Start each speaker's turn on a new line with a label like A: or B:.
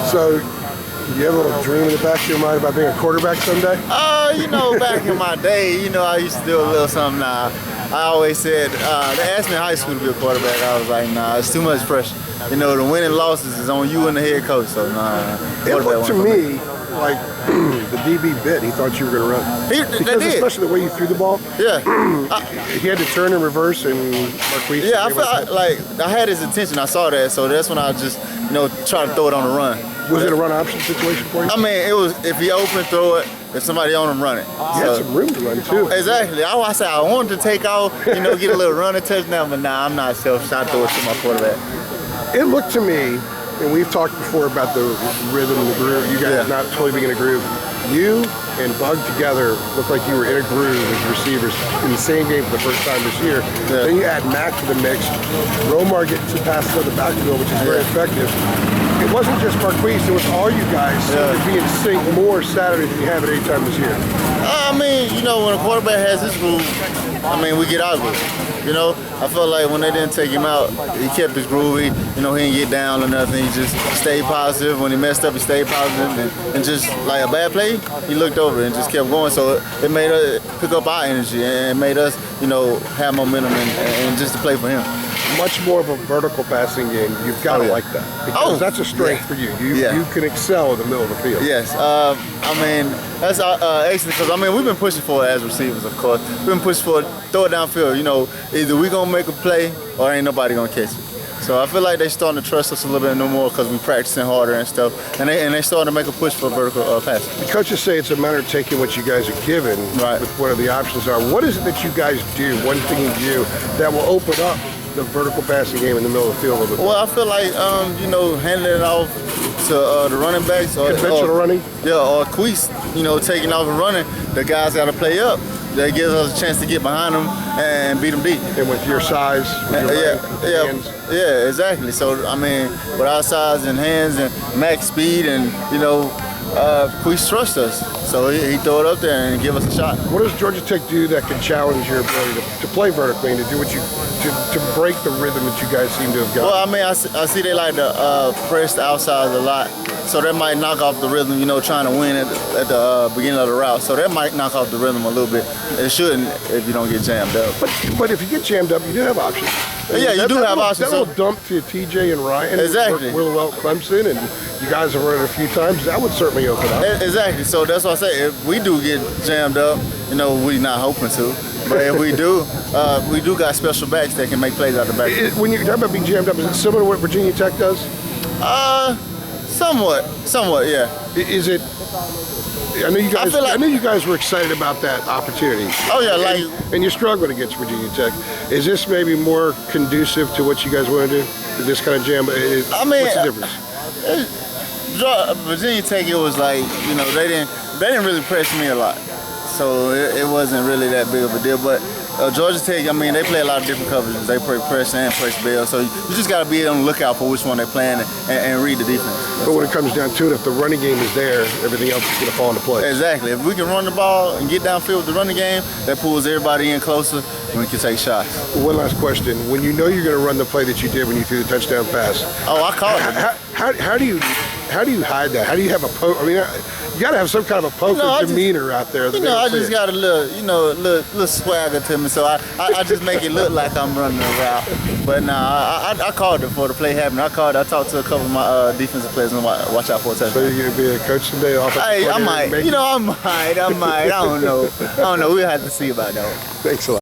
A: So, you have a little dream in the back of your mind about being a quarterback someday?
B: You know, back in my day, you know, I used to do a little something now. I always said, they asked me in high school to be a quarterback. I was like, nah, it's too much pressure. You know, the winning losses is on you and the head coach, so nah.
A: It looked to me like the DB bit. He thought you were going to run. Because especially the way you threw the ball.
B: Yeah.
A: He had to turn and reverse and Marquise.
B: Yeah, I felt like I had his attention. I saw that, so that's when I just, you know, tried to throw it on the run.
A: Was it a run option situation for you?
B: I mean, it was, if he open, throw it. If somebody on him, run it.
A: You had some room to run too.
B: Exactly. I said I wanted to take off, you know, get a little running touchdown, but nah, I'm not selfish. I throw it to my quarterback.
A: It looked to me, and we've talked before about the rhythm and the groove. You guys not totally being in a groove. You and Bug together looked like you were in a groove as receivers in the same game for the first time this year. Then you add Mac to the mix. Romar gets to pass on the backfield, which is very effective. It wasn't just Marquise, it was all you guys to be in sync more Saturday than you have at any time this year.
B: I mean, you know, when a quarterback has his groove, I mean, we get out of it. You know, I felt like when they didn't take him out, he kept his groove. You know, he didn't get down or nothing. He just stayed positive. When he messed up, he stayed positive. And just like a bad play, he looked over and just kept going. So it made us pick up our energy and made us, you know, have momentum and just to play for him.
A: Much more of a vertical passing game. You've got to like that. Because that's a strength for you. You can excel in the middle of the field.
B: Yes. I mean, that's excellent because, I mean, we've been pushing for it as receivers, of course. We've been pushing for it, throw it downfield. You know, either we going to make a play or ain't nobody going to catch it. So I feel like they starting to trust us a little bit no more because we practicing harder and stuff. And they starting to make a push for vertical passing.
A: The coaches say it's a matter of taking what you guys are given with what the options are. What is it that you guys do, one thing you do, that will open up the vertical passing game in the middle of the field a little bit?
B: Well, I feel like, you know, handing it off to the running backs. Or
A: conventional running?
B: Yeah, or Queese, you know, taking off and running. The guys got to play up. That gives us a chance to get behind them and beat them deep.
A: And with your size, with your hands.
B: Yeah, exactly. So, I mean, with our size and hands and max speed and, you know, Queese trusts us. So he throw it up there and give us a shot.
A: What does Georgia Tech do that can challenge your ability to play vertically and to do what you to break the rhythm that you guys seem to have got?
B: Well, I mean, I see they like to press the outside a lot, so that might knock off the rhythm. You know, trying to win at the beginning of the route, so that might knock off the rhythm a little bit. It shouldn't if you don't get jammed up.
A: But if you get jammed up, you do have options.
B: Yeah, you do have options.
A: That little dump to TJ and Ryan,
B: exactly.
A: Real well Clemson, and you guys have run it a few times. That would certainly open up.
B: Exactly. So that's why I say if we do get jammed up, you know, we're not hoping to. But if we do got special backs that can make plays out the back.
A: When you talk about being jammed up, is it similar to what Virginia Tech does?
B: Somewhat, yeah.
A: Is it? I know you guys were excited about that opportunity.
B: Oh yeah,
A: and you're struggling against Virginia Tech. Is this maybe more conducive to what you guys want to do? This kind of jam?
B: I mean,
A: what's the difference?
B: Virginia Tech, it was like, you know, they didn't really press me a lot, so it wasn't really that big of a deal. But Georgia Tech, I mean, they play a lot of different coverages. They play press and press bail, so you just got to be on the lookout for which one they're playing and read the defense.
A: But when it comes down to it, if the running game is there, everything else is going to fall into place.
B: Exactly. If we can run the ball and get downfield with the running game, that pulls everybody in closer and we can take shots.
A: One last question. When you know you're going to run the play that you did when you threw the touchdown pass.
B: Oh, I caught it.
A: How do you hide that? How do you have a poke? I mean, you got to have some kind of a poker demeanor out there.
B: You know, I just got a little swagger to me, so I just make it look like I'm running a route. But nah, I called it before the play happened. I talked to a couple of my defensive players and watch out for a touchdown.
A: So you're gonna be a coach someday?
B: Hey, I might. You know, I might. I don't know. We'll have to see about that one.
A: Thanks a lot.